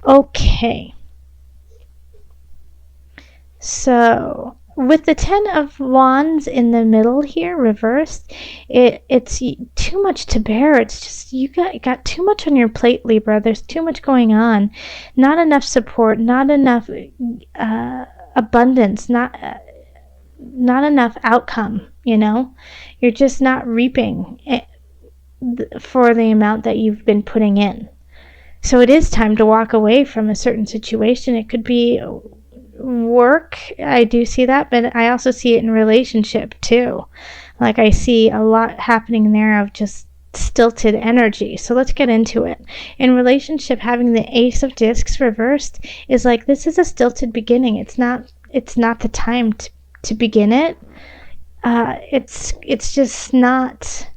Okay. So, with the Ten of Wands in the middle here, reversed, it's too much to bear. It's just you got too much on your plate, Libra. There's too much going on. Not enough support, not enough abundance, not enough outcome, you know? You're just not reaping for the amount that you've been putting in. So it is time to walk away from a certain situation. It could be work, I do see that, but I also see it in relationship too. Like I see a lot happening there of just stilted energy. So let's get into it. In relationship, having the Ace of Discs reversed is like, this is a stilted beginning. It's not the time to begin it. It's just not.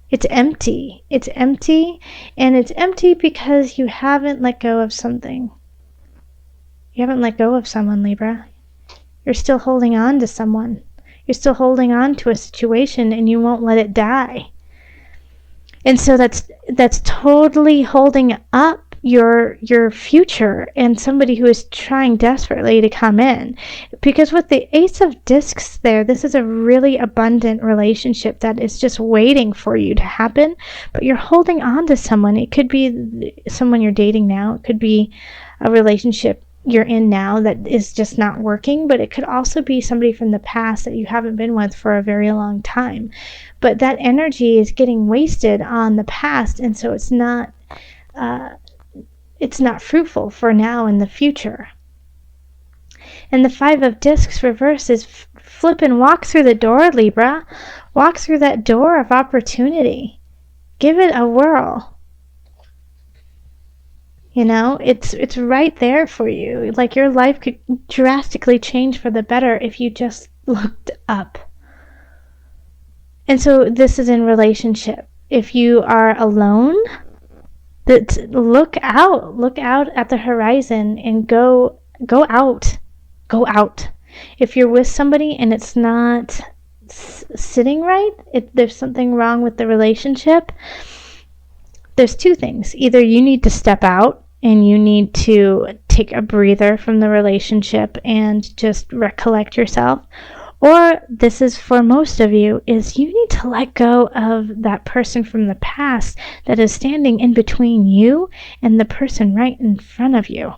It's empty. It's empty, and it's empty because you haven't let go of something. You haven't let go of someone, Libra. You're still holding on to someone. You're still holding on to a situation, and you won't let it die. And so that's totally holding up your future and somebody who is trying desperately to come in. Because with the Ace of Discs there, this is a really abundant relationship that is just waiting for you to happen, but you're holding on to someone. It could be someone you're dating now. It could be a relationship you're in now that is just not working, but it could also be somebody from the past that you haven't been with for a very long time. But that energy is getting wasted on the past, and so it's not fruitful for now in the future. And the Five of Discs reverse is flip and walk through the door, Libra. Walk through that door of opportunity. Give it a whirl. You know, it's right there for you. Like your life could drastically change for the better if you just looked up. And so this is in relationship. If you are alone, look out at the horizon and go out. If you're with somebody and it's not sitting right, there's something wrong with the relationship. There's two things. Either you need to step out and you need to take a breather from the relationship and just recollect yourself. Or this is for most of you, is you need to let go of that person from the past that is standing in between you and the person right in front of you.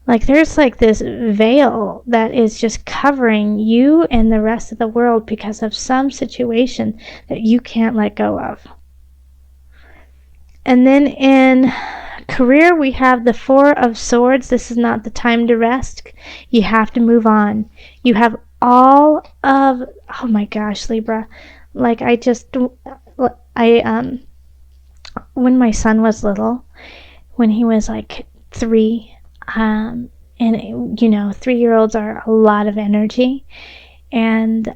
Like there's like this veil that is just covering you and the rest of the world because of some situation that you can't let go of. And then in career, we have the Four of Swords. This is not the time to rest. You have to move on. You have all of, oh my gosh, Libra. Like when my son was little, when he was like 3, and you know, 3-year-olds are a lot of energy. And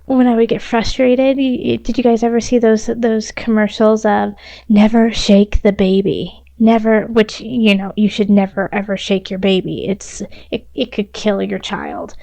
when I would get frustrated, did you guys ever see those commercials of never shake the baby? Never, which, you know, you should never ever shake your baby. It could kill your child.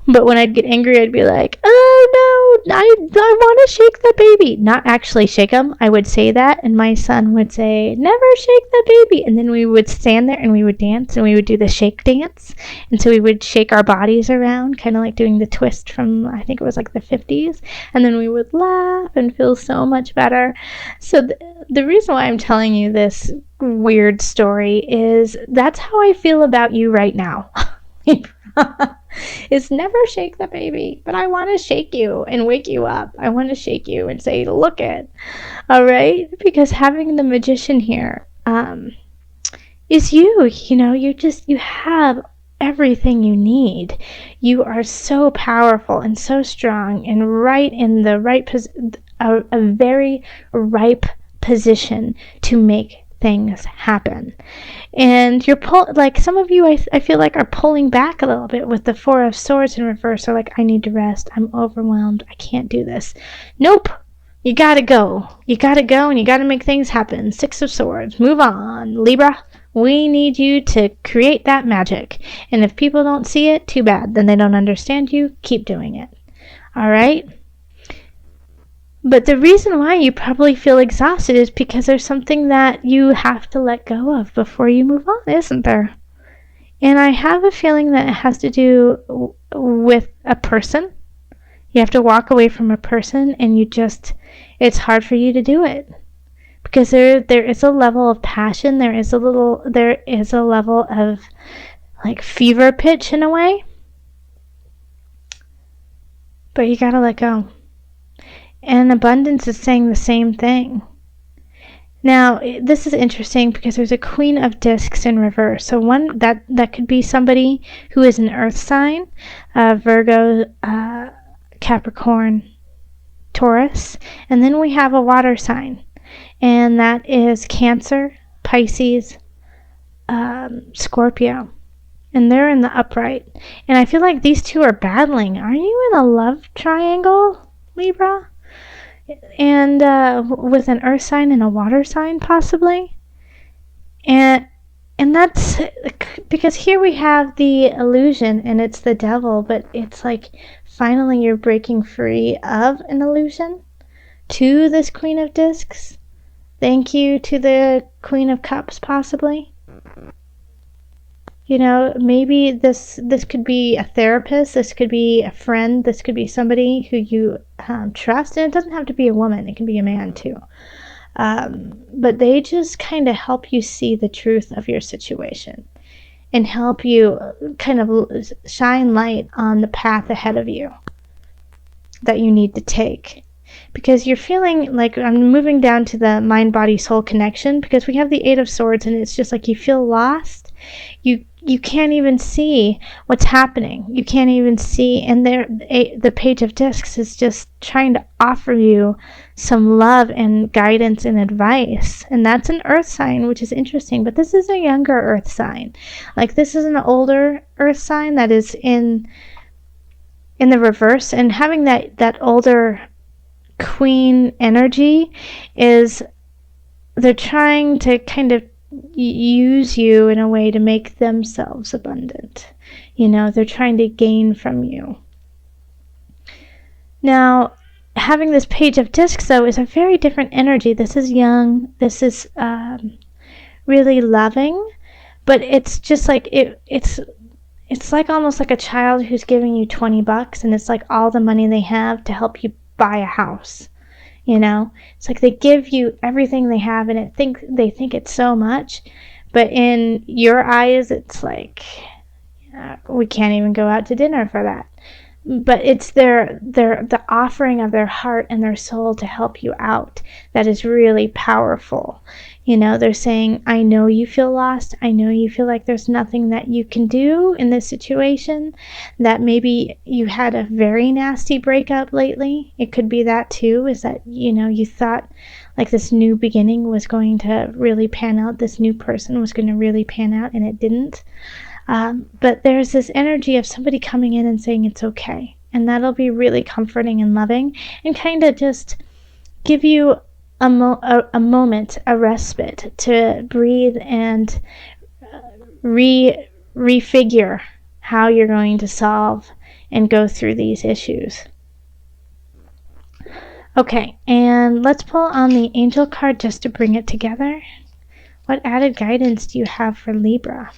But when I'd get angry, I'd be like, oh no, I want to shake the baby. Not actually shake him. I would say that, and my son would say, never shake the baby. And then we would stand there and we would dance, and we would do the shake dance. And so we would shake our bodies around, kind of like doing the twist from, I think it was like the 50s. And then we would laugh and feel so much better. So the reason why I'm telling you this weird story is that's how I feel about you right now. Is never shake the baby, but I want to shake you and wake you up. I want to shake you and say, look it. All right? Because having the Magician here is you. You know, you have everything you need. You are so powerful and so strong and right in the right a very ripe position to make things happen. And you're like some of you I feel like are pulling back a little bit with the Four of Swords in reverse. Are like, I need to rest, I'm overwhelmed, I can't do this. Nope, you gotta go and you gotta make things happen. Six of Swords, move on, Libra. We need you to create that magic, and if people don't see it, too bad, then they don't understand you. Keep doing it. All right. But the reason why you probably feel exhausted is because there's something that you have to let go of before you move on, isn't there? And I have a feeling that it has to do with a person. You have to walk away from a person, and it's hard for you to do it. Because there is a level of passion, there is a level of like fever pitch in a way. But you gotta let go. And abundance is saying the same thing. Now, this is interesting because there's a Queen of Discs in reverse. So one that could be somebody who is an earth sign, Virgo, Capricorn, Taurus. And then we have a water sign, and that is Cancer, Pisces, Scorpio. And they're in the upright. And I feel like these two are battling. Are you in a love triangle, Libra? And with an earth sign and a water sign, possibly. And that's because here we have the illusion, and it's the devil, but it's like finally you're breaking free of an illusion to this Queen of Discs. Thank you to the Queen of Cups, possibly. You know, maybe this could be a therapist, this could be a friend, this could be somebody who you trust, and it doesn't have to be a woman, it can be a man too. But they just kind of help you see the truth of your situation and help you kind of shine light on the path ahead of you that you need to take. Because you're feeling like, I'm moving down to the mind, body, soul connection, because we have the Eight of Swords, and it's just like you feel lost. You can't even see what's happening. You can't even see, and the Page of Discs is just trying to offer you some love and guidance and advice. And that's an earth sign, which is interesting, but this is a younger earth sign. Like, this is an older earth sign that is in the reverse, and having that older queen energy is they're trying to kind of use you in a way to make themselves abundant. You know, they're trying to gain from you. Now, having this Page of Discs, though, is a very different energy. This is young. This is really loving, but it's just like it's like almost like a child who's giving you $20, and it's like all the money they have to help you buy a house. You know, it's like they give you everything they have, and they think it's so much, but in your eyes, it's like, we can't even go out to dinner for that. But it's the offering of their heart and their soul to help you out that is really powerful. You know, they're saying, I know you feel lost. I know you feel like there's nothing that you can do in this situation, that maybe you had a very nasty breakup lately. It could be that too, is that, you know, you thought like this new beginning was going to really pan out. This new person was going to really pan out, and it didn't. But there's this energy of somebody coming in and saying it's okay. And that'll be really comforting and loving, and kind of just give you a moment, a respite to breathe and refigure how you're going to solve and go through these issues. Okay, and let's pull on the angel card just to bring it together. What added guidance do you have for Libra?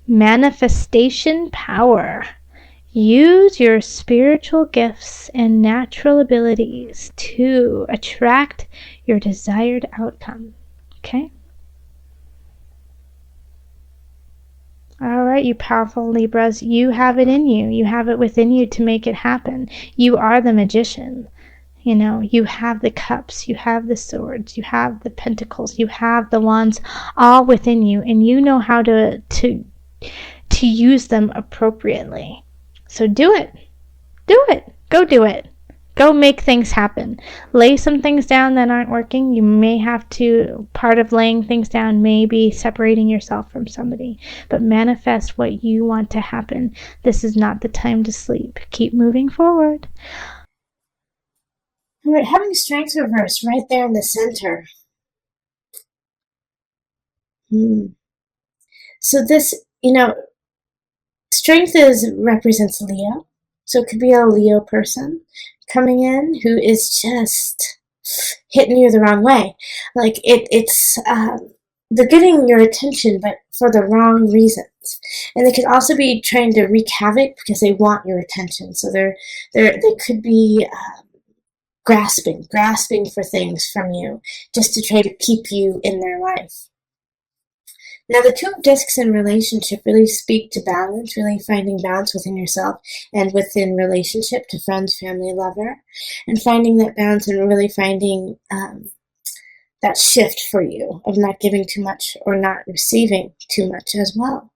Manifestation power. Use your spiritual gifts and natural abilities to attract your desired outcome. Okay? All right, you powerful Libras, you have it in you. You have it within you to make it happen. You are the magician. You know, you have the cups, you have the swords, you have the pentacles, you have the wands, all within you, and you know how to use them appropriately. So do it. Do it. Go do it. Go make things happen. Lay some things down that aren't working. You may have to, part of laying things down may be separating yourself from somebody, but manifest what you want to happen. This is not the time to sleep. Keep moving forward. We're having strength reverse right there in the center. So this, you know, Strength represents Leo. So it could be a Leo person coming in who is just hitting you the wrong way. Like they're getting your attention, but for the wrong reasons. And they could also be trying to wreak havoc because they want your attention. So they could be grasping for things from you just to try to keep you in their life. Now, the two of discs in relationship really speak to balance, really finding balance within yourself and within relationship to friends, family, lover, and finding that balance and really finding that shift for you of not giving too much or not receiving too much as well.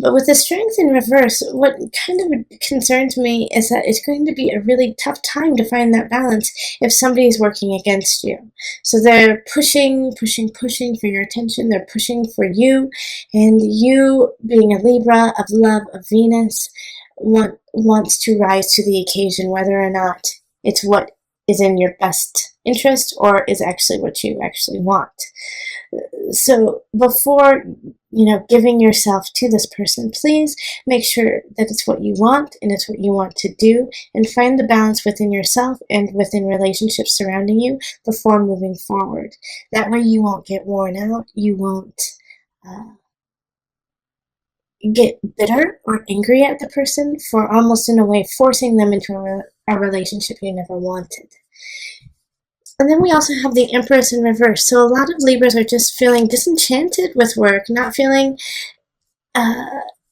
But with the strength in reverse, what kind of concerns me is that it's going to be a really tough time to find that balance if somebody is working against you. So they're pushing for your attention. They're pushing for you. And you, being a Libra of love, of Venus, wants to rise to the occasion, whether or not it's what is in your best interest or is actually what you actually want. So before, giving yourself to this person, please make sure that it's what you want and it's what you want to do, and find the balance within yourself and within relationships surrounding you before moving forward. That way you won't get worn out, you won't get bitter or angry at the person for almost in a way forcing them into a relationship you never wanted. And then we also have the Empress in reverse. So a lot of Libras are just feeling disenchanted with work, not feeling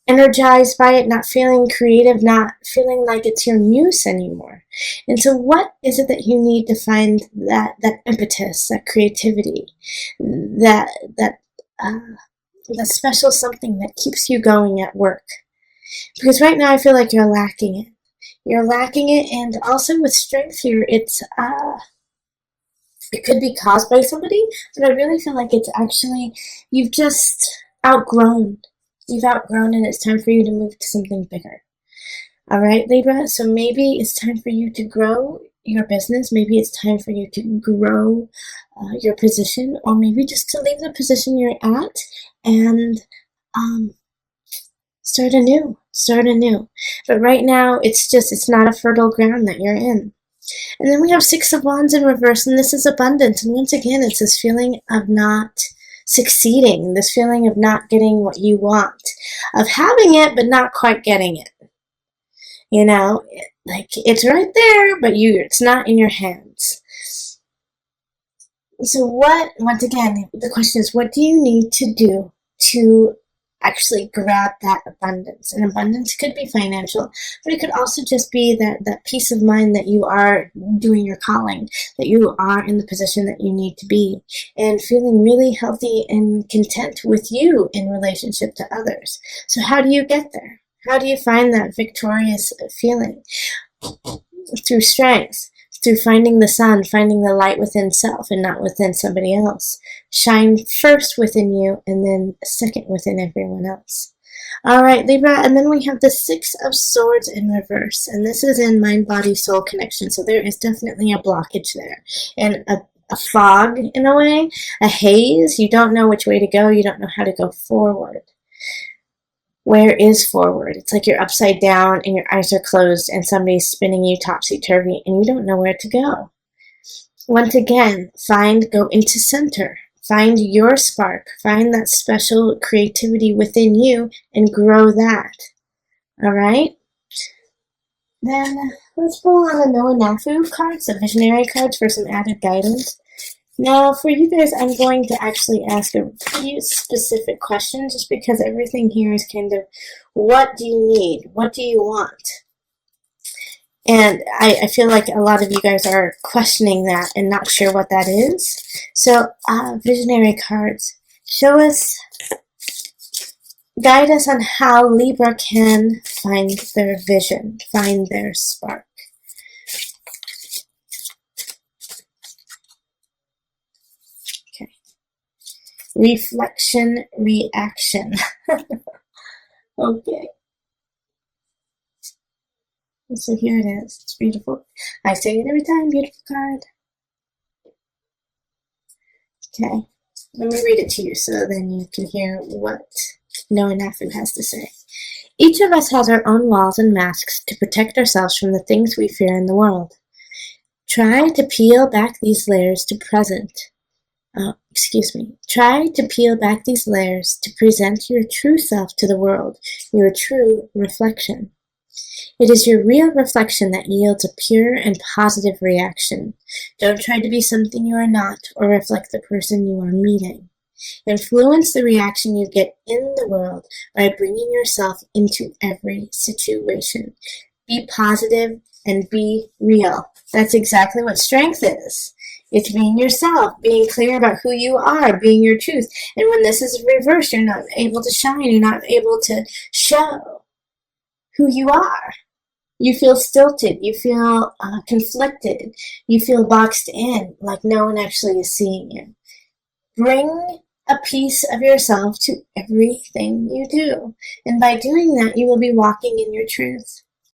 energized by it, not feeling creative, not feeling like it's your muse anymore. And so what is it that you need to find that impetus, that creativity, that special something that keeps you going at work? Because right now I feel like you're lacking it. You're lacking it, and also with strength here, it could be caused by somebody, but I really feel like it's actually, you've just outgrown. You've outgrown, and it's time for you to move to something bigger. All right, Libra? So maybe it's time for you to grow your business. Maybe it's time for you to grow your position, or maybe just to leave the position you're at and start anew. But right now, it's not a fertile ground that you're in. And then we have Six of Wands in reverse, and this is abundance. And once again, it's this feeling of not succeeding, this feeling of not getting what you want, of having it but not quite getting it. Like it's right there, but it's not in your hands. So once again, the question is, what do you need to do to actually grab that abundance? And abundance could be financial, but it could also just be that peace of mind that you are doing your calling, that you are in the position that you need to be, and feeling really healthy and content with you in relationship to others. So how do you get there? How do you find that victorious feeling? Through strength. Through finding the sun, finding the light within self and not within somebody else. Shine first within you and then second within everyone else. All right, Libra, and then we have the Six of Swords in reverse, and this is in mind, body, soul connection. So there is definitely a blockage there, and a fog in a way, a haze. You don't know which way to go. You don't know how to go forward. Where is forward? It's like you're upside down and your eyes are closed and somebody's spinning you topsy-turvy and you don't know where to go. Once again, go into center. Find your spark. Find that special creativity within you and grow that. All right? Then let's pull on the Noah Nafu cards, the visionary cards, for some added guidance. Now, for you guys, I'm going to actually ask a few specific questions just because everything here is kind of, what do you need? What do you want? And I feel like a lot of you guys are questioning that and not sure what that is. So, visionary cards, guide us on how Libra can find their vision, find their spark. Reflection, reaction. Okay. So here it is. It's beautiful. I say it every time. Beautiful card. Okay. Let me read it to you so then you can hear what No one Nafu has to say. Each of us has our own walls and masks to protect ourselves from the things we fear in the world. Try to peel back these layers to Try to peel back these layers to present your true self to the world, your true reflection. It is your real reflection that yields a pure and positive reaction. Don't try to be something you are not or reflect the person you are meeting. Influence the reaction you get in the world by bringing yourself into every situation. Be positive and be real. That's exactly what strength is. It's being yourself, being clear about who you are, being your truth. And when this is reversed, you're not able to shine. You're not able to show who you are. You feel stilted. You feel conflicted. You feel boxed in, like no one actually is seeing you. Bring a piece of yourself to everything you do. And by doing that, you will be walking in your truth.